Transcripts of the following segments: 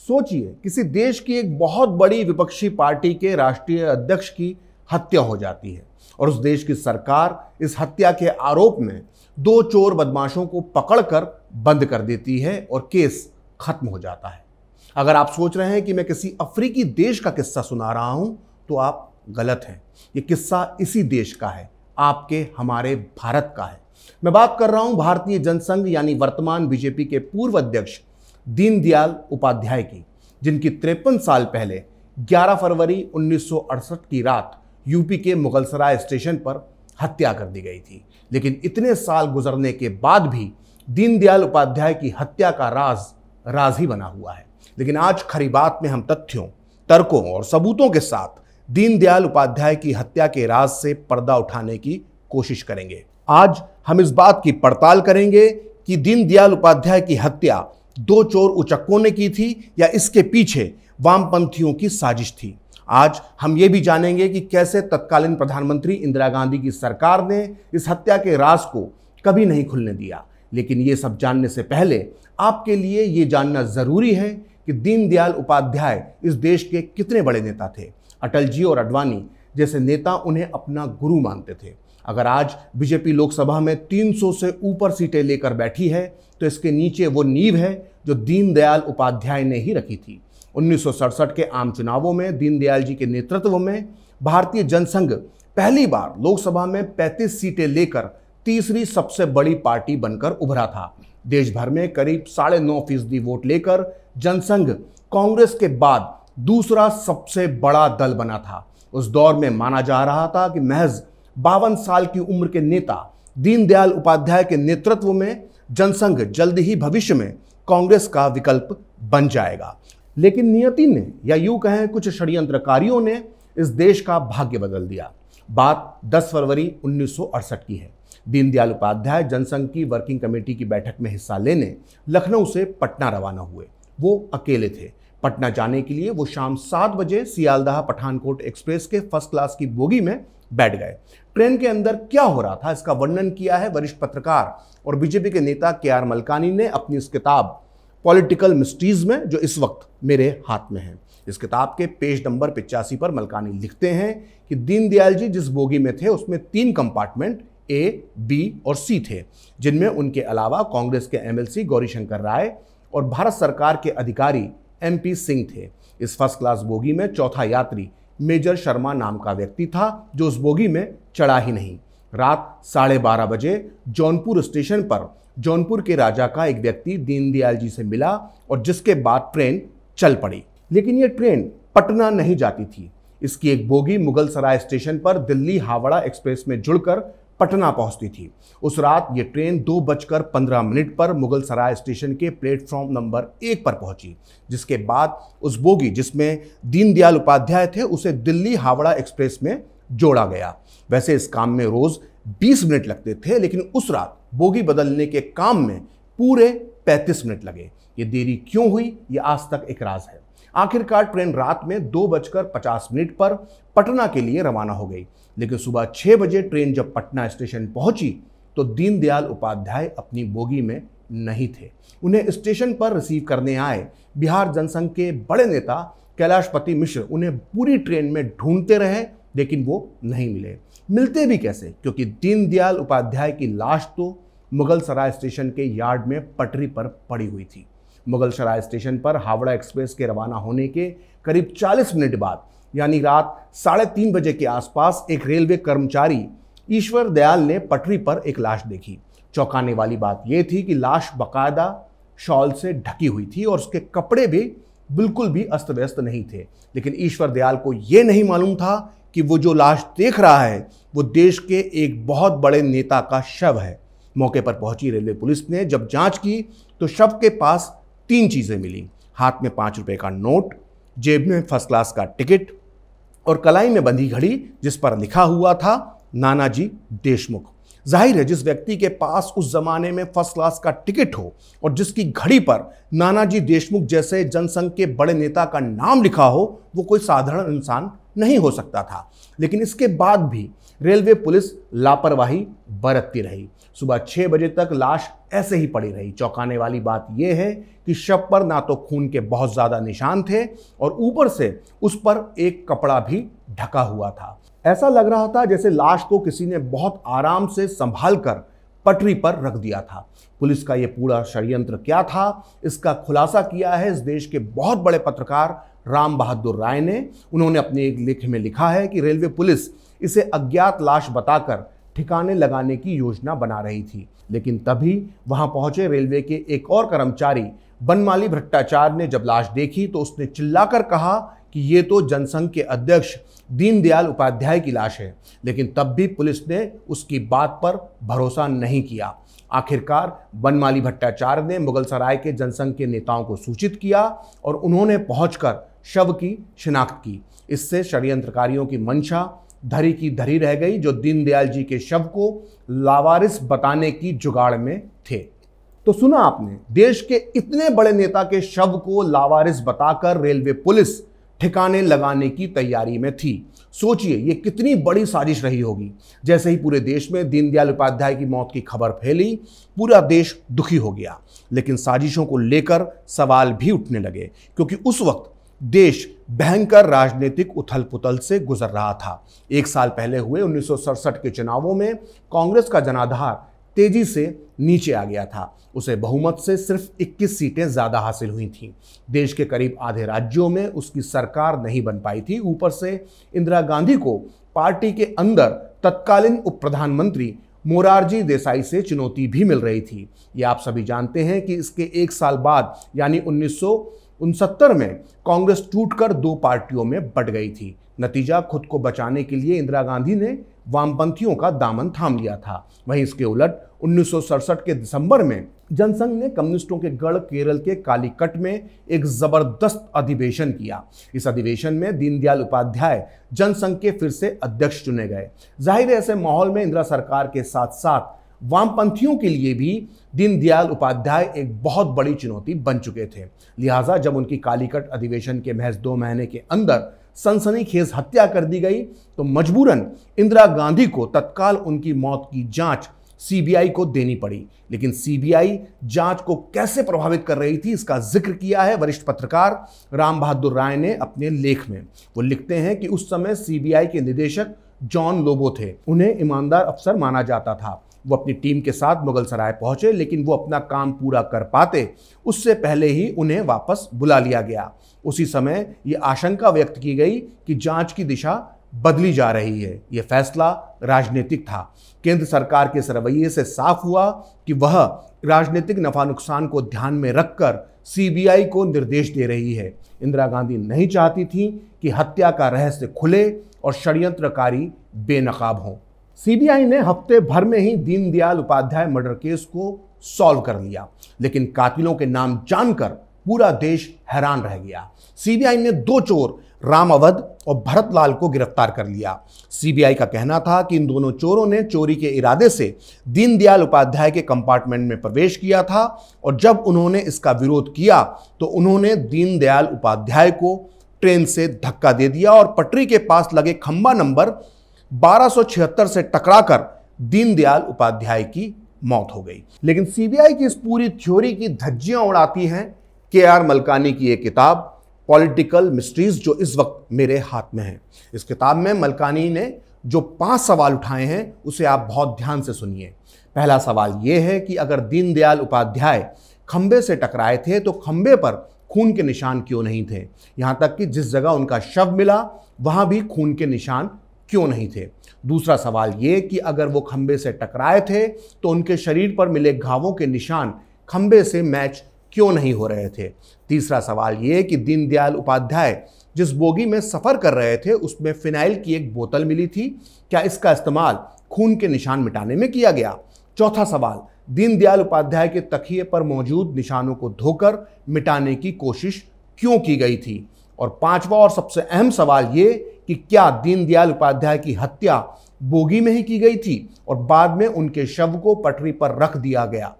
सोचिए, किसी देश की एक बहुत बड़ी विपक्षी पार्टी के राष्ट्रीय अध्यक्ष की हत्या हो जाती है और उस देश की सरकार इस हत्या के आरोप में 2 चोर बदमाशों को पकड़कर बंद कर देती है और केस खत्म हो जाता है। अगर आप सोच रहे हैं कि मैं किसी अफ्रीकी देश का किस्सा सुना रहा हूं तो आप गलत हैं। यह किस्सा इसी देश का है, आपके हमारे भारत का है। मैं बात कर रहा हूं भारतीय जनसंघ यानी वर्तमान बीजेपी के पूर्व अध्यक्ष दीनदयाल उपाध्याय की, जिनकी 53 साल पहले 11 फरवरी 1968 की रात यूपी के मुगलसराय स्टेशन पर हत्या कर दी गई थी। लेकिन इतने साल गुजरने के बाद भी दीनदयाल उपाध्याय की हत्या का राज ही बना हुआ है। लेकिन आज खरी बात में हम तथ्यों, तर्कों और सबूतों के साथ दीनदयाल उपाध्याय की हत्या के राज से पर्दा उठाने की कोशिश करेंगे। आज हम इस बात की पड़ताल करेंगे कि दीनदयाल उपाध्याय की हत्या 2 चोर उचक्कों ने की थी या इसके पीछे वामपंथियों की साजिश थी। आज हम ये भी जानेंगे कि कैसे तत्कालीन प्रधानमंत्री इंदिरा गांधी की सरकार ने इस हत्या के राज को कभी नहीं खुलने दिया। लेकिन ये सब जानने से पहले आपके लिए ये जानना जरूरी है कि दीनदयाल उपाध्याय इस देश के कितने बड़े नेता थे। अटल जी और आडवाणी जैसे नेता उन्हें अपना गुरु मानते थे। अगर आज बीजेपी लोकसभा में 300 से ऊपर सीटें लेकर बैठी है तो इसके नीचे वो नींव है जो दीनदयाल उपाध्याय ने ही रखी थी। 1967 के आम चुनावों में दीनदयाल जी के नेतृत्व में भारतीय जनसंघ पहली बार लोकसभा में 35 सीटें लेकर तीसरी सबसे बड़ी पार्टी बनकर उभरा था। देश भर में करीब 9.5% वोट लेकर जनसंघ कांग्रेस के बाद दूसरा सबसे बड़ा दल बना था। उस दौर में माना जा रहा था कि महज 52 साल की उम्र के नेता दीनदयाल उपाध्याय के नेतृत्व में जनसंघ जल्द ही भविष्य में कांग्रेस का विकल्प बन जाएगा। लेकिन नियति ने या यूं कहें कुछ षड्यंत्रकारियों ने इस देश का भाग्य बदल दिया। बात 10 फरवरी 1968 की है। दीनदयाल उपाध्याय जनसंघ की वर्किंग कमेटी की बैठक में हिस्सा लेने लखनऊ से पटना रवाना हुए। वो अकेले थे। पटना जाने के लिए वो शाम 7 बजे सियालदह पठानकोट एक्सप्रेस के फर्स्ट क्लास की बोगी में बैठ गए। ट्रेन के अंदर क्या हो रहा था इसका वर्णन किया है वरिष्ठ पत्रकार और बीजेपी के नेता के.आर. मलकानी ने अपनी इस किताब पॉलिटिकल मिस्ट्रीज में, जो इस वक्त मेरे हाथ में है। इस किताब के पेज नंबर 85 पर मलकानी लिखते हैं कि दीनदयाल जी जिस बोगी में थे उसमें 3 कंपार्टमेंट ए, बी और सी थे, जिनमें उनके अलावा कांग्रेस के एमएलसी गौरीशंकर राय और भारत सरकार के अधिकारी एमपी सिंह थे। इस फर्स्ट क्लास बोगी में चौथा यात्री मेजर शर्मा नाम का व्यक्ति था, जो उस बोगी में चढ़ा ही नहीं। रात 12:30 बजे जौनपुर स्टेशन पर जौनपुर के राजा का एक व्यक्ति दीनदयाल जी से मिला और जिसके बाद ट्रेन चल पड़ी। लेकिन यह ट्रेन पटना नहीं जाती थी। इसकी एक बोगी मुगलसराय स्टेशन पर दिल्ली हावड़ा एक्सप्रेस में जुड़कर पटना पहुंचती थी। उस रात ये ट्रेन 2:15 पर मुगलसराय स्टेशन के प्लेटफॉर्म नंबर 1 पर पहुंची, जिसके बाद उस बोगी जिसमें दीनदयाल उपाध्याय थे उसे दिल्ली हावड़ा एक्सप्रेस में जोड़ा गया। वैसे इस काम में रोज 20 मिनट लगते थे, लेकिन उस रात बोगी बदलने के काम में पूरे 35 मिनट लगे। ये देरी क्यों हुई, ये आज तक एक राज है। आखिरकार ट्रेन रात में 2:50 पर पटना के लिए रवाना हो गई। लेकिन सुबह 6 बजे ट्रेन जब पटना स्टेशन पहुंची तो दीनदयाल उपाध्याय अपनी बोगी में नहीं थे। उन्हें स्टेशन पर रिसीव करने आए बिहार जनसंघ के बड़े नेता कैलाशपति मिश्र उन्हें पूरी ट्रेन में ढूंढते रहे, लेकिन वो नहीं मिले। मिलते भी कैसे, क्योंकि दीनदयाल उपाध्याय की लाश तो मुगलसराय स्टेशन के यार्ड में पटरी पर पड़ी हुई थी। मुगलसराय स्टेशन पर हावड़ा एक्सप्रेस के रवाना होने के करीब 40 मिनट बाद यानी रात 3:30 बजे के आसपास एक रेलवे कर्मचारी ईश्वर दयाल ने पटरी पर एक लाश देखी। चौंकाने वाली बात यह थी कि लाश बाकायदा शॉल से ढकी हुई थी और उसके कपड़े भी बिल्कुल भी अस्त व्यस्त नहीं थे। लेकिन ईश्वर दयाल को यह नहीं मालूम था कि वो जो लाश देख रहा है वो देश के एक बहुत बड़े नेता का शव है। मौके पर पहुंची रेलवे पुलिस ने जब जांच की तो शव के पास 3 चीजें मिली। हाथ में 5 रुपए का नोट, जेब में फर्स्ट क्लास का टिकट और कलाई में बंधी घड़ी जिस पर लिखा हुआ था नानाजी देशमुख। जाहिर है जिस व्यक्ति के पास उस जमाने में फर्स्ट क्लास का टिकट हो और जिसकी घड़ी पर नानाजी देशमुख जैसे जनसंघ के बड़े नेता का नाम लिखा हो, वो कोई साधारण इंसान नहीं हो सकता था। लेकिन इसके बाद भी रेलवे पुलिस लापरवाही बरतती रही। सुबह 6 बजे तक लाश ऐसे ही पड़ी रही। चौंकाने वाली बात यह है कि शव पर ना तो खून के बहुत ज्यादा निशान थे और ऊपर से उस पर एक कपड़ा भी ढका हुआ था। ऐसा लग रहा था जैसे लाश को किसी ने बहुत आराम से संभाल कर पटरी पर रख दिया था। पुलिस का यह पूरा षड्यंत्र क्या था, इसका खुलासा किया है इस देश के बहुत बड़े पत्रकार राम बहादुर राय ने। उन्होंने अपने एक लेख में लिखा है कि रेलवे पुलिस इसे अज्ञात लाश बताकर ठिकाने लगाने की योजना बना रही थी, लेकिन तभी वहां पहुंचे रेलवे के एक और कर्मचारी बनमाली भट्टाचार्य ने जब लाश देखी तो उसने चिल्लाकर कहा कि ये तो जनसंघ के अध्यक्ष दीनदयाल उपाध्याय की लाश है, लेकिन तब भी पुलिस ने उसकी बात पर भरोसा नहीं किया। आखिरकार बनमाली भट्टाचार्य ने मुगलसराय के जनसंघ के नेताओं को सूचित किया और उन्होंने पहुंचकर शव की शिनाख्त की। इससे षड्यंत्रकारियों की मंशा धरी की धरी रह गई, जो दीनदयाल जी के शव को लावारिस बताने की जुगाड़ में थे। तो सुना आपने, देश के इतने बड़े नेता के शव को लावारिस बताकर रेलवे पुलिस ठिकाने लगाने की तैयारी में थी। सोचिए ये कितनी बड़ी साजिश रही होगी। जैसे ही पूरे देश में दीनदयाल उपाध्याय की मौत की खबर फैली, पूरा देश दुखी हो गया। लेकिन साजिशों को लेकर सवाल भी उठने लगे, क्योंकि उस वक्त देश भयंकर राजनीतिक उथल पुथल से गुजर रहा था। 1 साल पहले हुए 1967 के चुनावों में कांग्रेस का जनाधार तेजी से नीचे आ गया था। उसे बहुमत से सिर्फ 21 सीटें ज्यादा हासिल हुई थीं। देश के करीब आधे राज्यों में उसकी सरकार नहीं बन पाई थी। ऊपर से इंदिरा गांधी को पार्टी के अंदर तत्कालीन उप प्रधानमंत्री मोरारजी देसाई से चुनौती भी मिल रही थी। ये आप सभी जानते हैं कि इसके 1 साल बाद यानी 1969 में कांग्रेस टूटकर 2 पार्टियों में बंट गई थी। नतीजा, खुद को बचाने के लिए इंदिरा गांधी ने वामपंथियों का दामन थाम लिया था। वहीं इसके उलट 1967 के दिसंबर में जनसंघ ने कम्युनिस्टों के गढ़ केरल के कालीकट में एक जबरदस्त अधिवेशन किया। इस अधिवेशन में दीनदयाल उपाध्याय जनसंघ के फिर से अध्यक्ष चुने गए। जाहिर है ऐसे माहौल में इंदिरा सरकार के साथ साथ वामपंथियों के लिए भी दीनदयाल उपाध्याय एक बहुत बड़ी चुनौती बन चुके थे। लिहाजा जब उनकी कालीकट अधिवेशन के महज 2 महीने के अंदर सनसनीखेज हत्या कर दी गई तो मजबूरन इंदिरा गांधी को तत्काल उनकी मौत की जांच सीबीआई को देनी पड़ी। लेकिन सीबीआई जांच को कैसे प्रभावित कर रही थी, इसका जिक्र किया है वरिष्ठ पत्रकार राम बहादुर राय ने अपने लेख में। वो लिखते हैं कि उस समय सीबीआई के निदेशक जॉन लोबो थे। उन्हें ईमानदार अफसर माना जाता था। वो अपनी टीम के साथ मुगलसराय पहुंचे, लेकिन वो अपना काम पूरा कर पाते उससे पहले ही उन्हें वापस बुला लिया गया। उसी समय ये आशंका व्यक्त की गई कि जांच की दिशा बदली जा रही है। यह फैसला राजनीतिक था। केंद्र सरकार के इस रवैये से साफ हुआ कि वह राजनीतिक नफा नुकसान को ध्यान में रखकर सीबीआई को निर्देश दे रही है। इंदिरा गांधी नहीं चाहती थी कि हत्या का रहस्य खुले और षड्यंत्रकारी बेनकाब हों। सीबीआई ने हफ्ते भर में ही दीनदयाल उपाध्याय मर्डर केस को सॉल्व कर लिया, लेकिन कातिलों के नाम जानकर पूरा देश हैरान रह गया। सीबीआई ने 2 चोर राम अवध और भरत लाल को गिरफ्तार कर लिया। सीबीआई का कहना था कि इन दोनों चोरों ने चोरी के इरादे से दीनदयाल उपाध्याय के कंपार्टमेंट में प्रवेश किया था और जब उन्होंने इसका विरोध किया तो उन्होंने दीनदयाल उपाध्याय को ट्रेन से धक्का दे दिया और पटरी के पास लगे खंबा नंबर 1276 से टकराकर दीनदयाल उपाध्याय की मौत हो गई। लेकिन सीबीआई की इस पूरी थ्योरी की धज्जियां उड़ाती हैं के.आर. मलकानी की एक किताब पॉलिटिकल मिस्ट्रीज, जो इस वक्त मेरे हाथ में है। इस किताब में मलकानी ने जो 5 सवाल उठाए हैं उसे आप बहुत ध्यान से सुनिए। पहला सवाल यह है कि अगर दीनदयाल उपाध्याय खंबे से टकराए थे तो खंबे पर खून के निशान क्यों नहीं थे? यहां तक कि जिस जगह उनका शव मिला वहां भी खून के निशान क्यों नहीं थे? दूसरा सवाल यह कि अगर वो खंबे से टकराए थे तो उनके शरीर पर मिले घावों के निशान खंबे से मैच क्यों नहीं हो रहे थे? तीसरा सवाल यह कि दीनदयाल उपाध्याय जिस बोगी में सफर कर रहे थे उसमें फिनाइल की एक बोतल मिली थी, क्या इसका इस्तेमाल खून के निशान मिटाने में किया गया? चौथा सवाल, दीनदयाल उपाध्याय के तकिए पर मौजूद निशानों को धोकर मिटाने की कोशिश क्यों की गई थी? और पांचवा और सबसे अहम सवाल ये कि क्या दीनदयाल उपाध्याय की हत्या बोगी में ही की गई थी और बाद में उनके शव को पटरी पर रख दिया गया?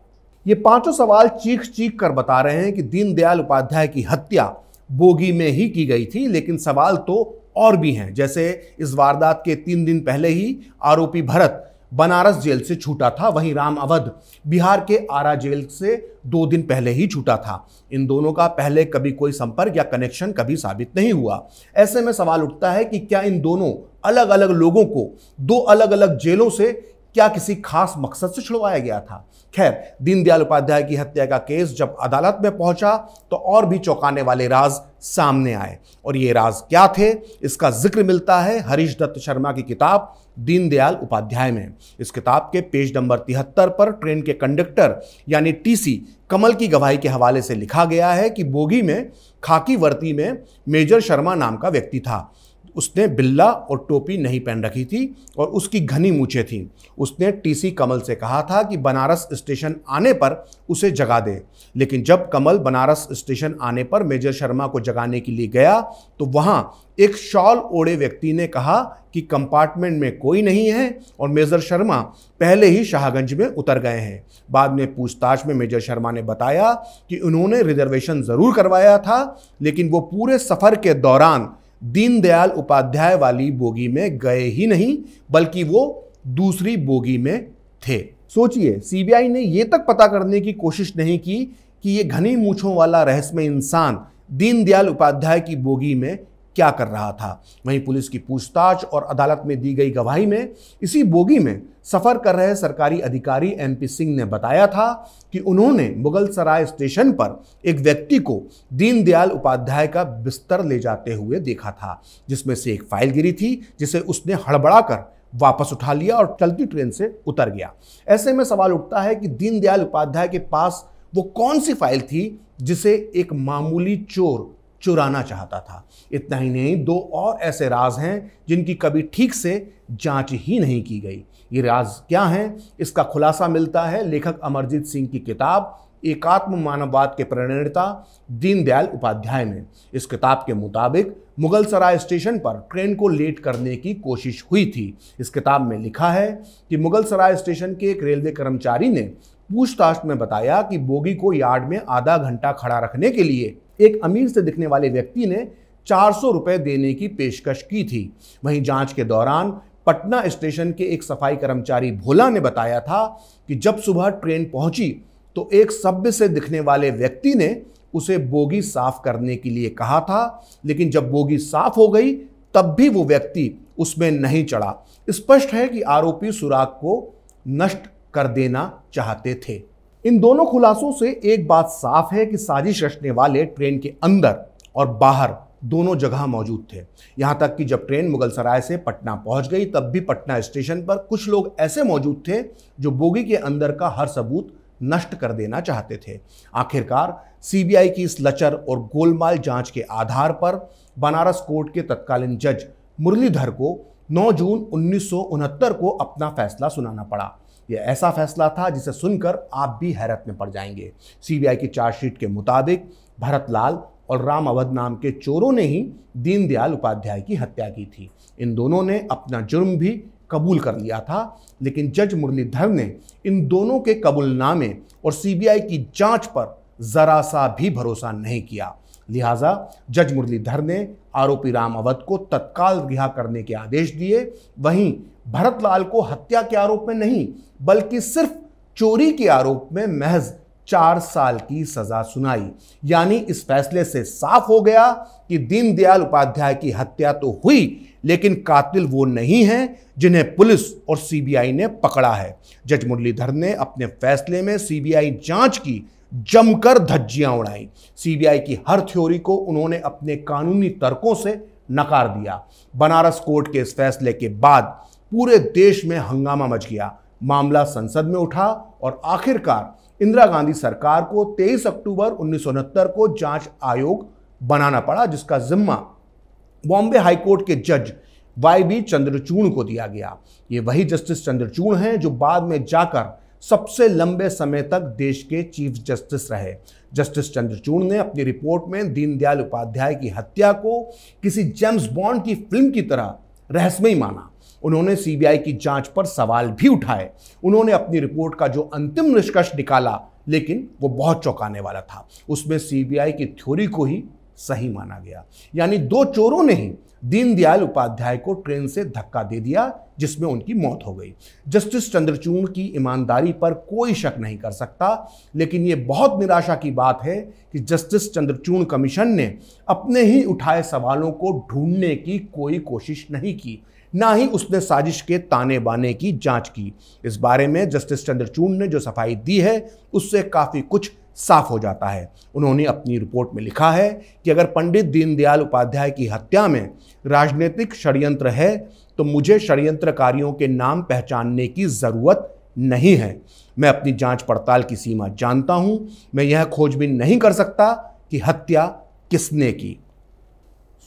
ये पांचों सवाल चीख चीख कर बता रहे हैं कि दीनदयाल उपाध्याय की हत्या बोगी में ही की गई थी, लेकिन सवाल तो और भी हैं। जैसे इस वारदात के 3 दिन पहले ही आरोपी भरत बनारस जेल से छूटा था, वहीं राम अवध बिहार के आरा जेल से 2 दिन पहले ही छूटा था। इन दोनों का पहले कभी कोई संपर्क या कनेक्शन कभी साबित नहीं हुआ। ऐसे में सवाल उठता है कि क्या इन दोनों अलग अलग लोगों को 2 अलग अलग जेलों से क्या किसी खास मकसद से छुड़वाया गया था। खैर, दीनदयाल उपाध्याय की हत्या का केस जब अदालत में पहुंचा तो और भी चौंकाने वाले राज सामने आए, और ये राज क्या थे इसका जिक्र मिलता है हरीश दत्त शर्मा की किताब दीनदयाल उपाध्याय में। इस किताब के पेज नंबर 73 पर ट्रेन के कंडक्टर यानी टीसी कमल की गवाही के हवाले से लिखा गया है कि बोगी में खाकी वर्दी में मेजर शर्मा नाम का व्यक्ति था। उसने बिल्ला और टोपी नहीं पहन रखी थी और उसकी घनी मूछें थीं। उसने टीसी कमल से कहा था कि बनारस स्टेशन आने पर उसे जगा दे, लेकिन जब कमल बनारस स्टेशन आने पर मेजर शर्मा को जगाने के लिए गया तो वहां एक शॉल ओढ़े व्यक्ति ने कहा कि कंपार्टमेंट में कोई नहीं है और मेजर शर्मा पहले ही शाहगंज में उतर गए हैं। बाद में पूछताछ में मेजर शर्मा ने बताया कि उन्होंने रिजर्वेशन जरूर करवाया था, लेकिन वो पूरे सफर के दौरान दीनदयाल उपाध्याय वाली बोगी में गए ही नहीं, बल्कि वो दूसरी बोगी में थे। सोचिए, सीबीआई ने यह तक पता करने की कोशिश नहीं की कि ये घनी मूंछों वाला रहस्यमय इंसान दीनदयाल उपाध्याय की बोगी में क्या कर रहा था। वहीं पुलिस की पूछताछ और अदालत में दी गई गवाही में इसी बोगी में सफर कर रहे सरकारी अधिकारी एमपी सिंह ने बताया था कि उन्होंने मुगल सराय स्टेशन पर एक व्यक्ति को दीनदयाल उपाध्याय का बिस्तर ले जाते हुए देखा था, जिसमें से एक फाइल गिरी थी जिसे उसने हड़बड़ाकर वापस उठा लिया और चलती ट्रेन से उतर गया। ऐसे में सवाल उठता है कि दीनदयाल उपाध्याय के पास वो कौन सी फाइल थी जिसे एक मामूली चोर चुराना चाहता था। इतना ही नहीं, 2 और ऐसे राज हैं जिनकी कभी ठीक से जांच ही नहीं की गई। ये राज क्या हैं, इसका खुलासा मिलता है लेखक अमरजीत सिंह की किताब एकात्म मानववाद के प्रणेता दीनदयाल उपाध्याय में। इस किताब के मुताबिक मुगल सराय स्टेशन पर ट्रेन को लेट करने की कोशिश हुई थी। इस किताब में लिखा है कि मुगल सराय स्टेशन के एक रेलवे कर्मचारी ने पूछताछ में बताया कि बोगी को यार्ड में आधा घंटा खड़ा रखने के लिए एक अमीर से दिखने वाले व्यक्ति ने 400 रुपए देने की पेशकश की थी। वहीं जांच के दौरान पटना स्टेशन के एक सफाई कर्मचारी भोला ने बताया था कि जब सुबह ट्रेन पहुंची तो एक सभ्य से दिखने वाले व्यक्ति ने उसे बोगी साफ करने के लिए कहा था, लेकिन जब बोगी साफ हो गई तब भी वो व्यक्ति उसमें नहीं चढ़ा। स्पष्ट है कि आरोपी सुराग को नष्ट कर देना चाहते थे। इन दोनों खुलासों से एक बात साफ है कि साजिश रचने वाले ट्रेन के अंदर और बाहर दोनों जगह मौजूद थे। यहां तक कि जब ट्रेन मुगल सराय से पटना पहुंच गई तब भी पटना स्टेशन पर कुछ लोग ऐसे मौजूद थे जो बोगी के अंदर का हर सबूत नष्ट कर देना चाहते थे। आखिरकार सीबीआई की इस लचर और गोलमाल जांच के आधार पर बनारस कोर्ट के तत्कालीन जज मुरलीधर को 9 जून 1969 को अपना फैसला सुनाना पड़ा। यह ऐसा फैसला था जिसे सुनकर आप भी हैरत में पड़ जाएंगे। सीबीआई की चार्जशीट के मुताबिक भरत लाल और राम अवध नाम के चोरों ने ही दीनदयाल उपाध्याय की हत्या की थी। इन दोनों ने अपना जुर्म भी कबूल कर लिया था, लेकिन जज मुरलीधर ने इन दोनों के कबूलनामे और सीबीआई की जांच पर जरा सा भी भरोसा नहीं किया। लिहाजा जज मुरलीधर ने आरोपी राम अवध को तत्काल रिहा करने के आदेश दिए। वहीं भरत लाल को हत्या के आरोप में नहीं बल्कि सिर्फ चोरी के आरोप में महज 4 साल की सजा सुनाई। यानी इस फैसले से साफ हो गया कि दीनदयाल उपाध्याय की हत्या तो हुई, लेकिन कातिल वो नहीं है जिन्हें पुलिस और सीबीआई ने पकड़ा है। जज मुरलीधर ने अपने फैसले में सीबीआई जांच की जमकर धज्जियां उड़ाई। सीबीआई की हर थ्योरी को उन्होंने अपने कानूनी तर्कों से नकार दिया। बनारस कोर्ट के इस फैसले के बाद पूरे देश में हंगामा मच गया। मामला संसद में उठा और आखिरकार इंदिरा गांधी सरकार को 23 अक्टूबर 1969 को जांच आयोग बनाना पड़ा, जिसका जिम्मा बॉम्बे हाईकोर्ट के जज वाई.बी. चंद्रचूड़ को दिया गया। ये वही जस्टिस चंद्रचूड़ हैं जो बाद में जाकर सबसे लंबे समय तक देश के चीफ जस्टिस रहे। जस्टिस चंद्रचूड़ ने अपनी रिपोर्ट में दीनदयाल उपाध्याय की हत्या को किसी जेम्स बॉन्ड की फिल्म की तरह रहस्यमय माना। उन्होंने सीबीआई की जांच पर सवाल भी उठाए। उन्होंने अपनी रिपोर्ट का जो अंतिम निष्कर्ष निकाला, लेकिन वो बहुत चौंकाने वाला था। उसमें सीबीआई की थ्योरी को ही सही माना गया। यानी 2 चोरों ने ही दीनदयाल उपाध्याय को ट्रेन से धक्का दे दिया, जिसमें उनकी मौत हो गई। जस्टिस चंद्रचूड़ की ईमानदारी पर कोई शक नहीं कर सकता, लेकिन यह बहुत निराशा की बात है कि जस्टिस चंद्रचूड़ कमीशन ने अपने ही उठाए सवालों को ढूंढने की कोई कोशिश नहीं की, ना ही उसने साजिश के ताने बाने की जांच की। इस बारे में जस्टिस चंद्रचूड़ ने जो सफाई दी है उससे काफी कुछ साफ हो जाता है। उन्होंने अपनी रिपोर्ट में लिखा है कि अगर पंडित दीनदयाल उपाध्याय की हत्या में राजनीतिक षड्यंत्र है तो मुझे षड्यंत्रकारियों के नाम पहचानने की जरूरत नहीं है। मैं अपनी जांच पड़ताल की सीमा जानता हूं। मैं यह खोजबीन नहीं कर सकता कि हत्या किसने की।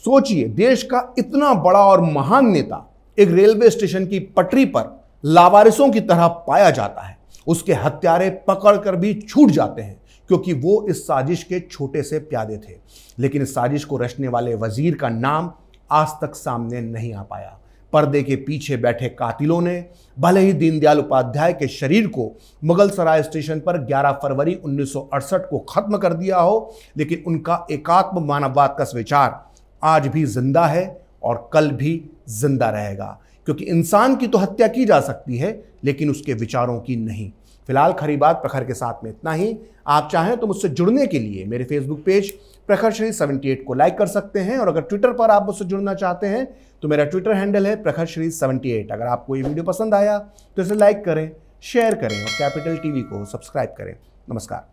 सोचिए, देश का इतना बड़ा और महान नेता एक रेलवे स्टेशन की पटरी पर लावारिसों की तरह पाया जाता है। उसके हत्यारे पकड़कर भी छूट जाते हैं क्योंकि वो इस साजिश के छोटे से प्यादे थे। लेकिन इस साजिश को रचने वाले वजीर का नाम आज तक सामने नहीं आ पाया। पर्दे के पीछे बैठे कातिलों ने भले ही दीनदयाल उपाध्याय के शरीर को मुगलसराय स्टेशन पर 11 फरवरी 1968 को खत्म कर दिया हो, लेकिन उनका एकात्म मानववाद का विचार आज भी जिंदा है और कल भी जिंदा रहेगा। क्योंकि इंसान की तो हत्या की जा सकती है, लेकिन उसके विचारों की नहीं। फिलहाल खरी बात प्रखर के साथ में इतना ही। आप चाहें तो मुझसे जुड़ने के लिए मेरे फेसबुक पेज प्रखर श्री 78 को लाइक कर सकते हैं, और अगर ट्विटर पर आप मुझसे जुड़ना चाहते हैं तो मेरा ट्विटर हैंडल है प्रखर श्री 78। अगर आपको ये वीडियो पसंद आया तो इसे लाइक करें, शेयर करें और कैपिटल टीवी को सब्सक्राइब करें। नमस्कार।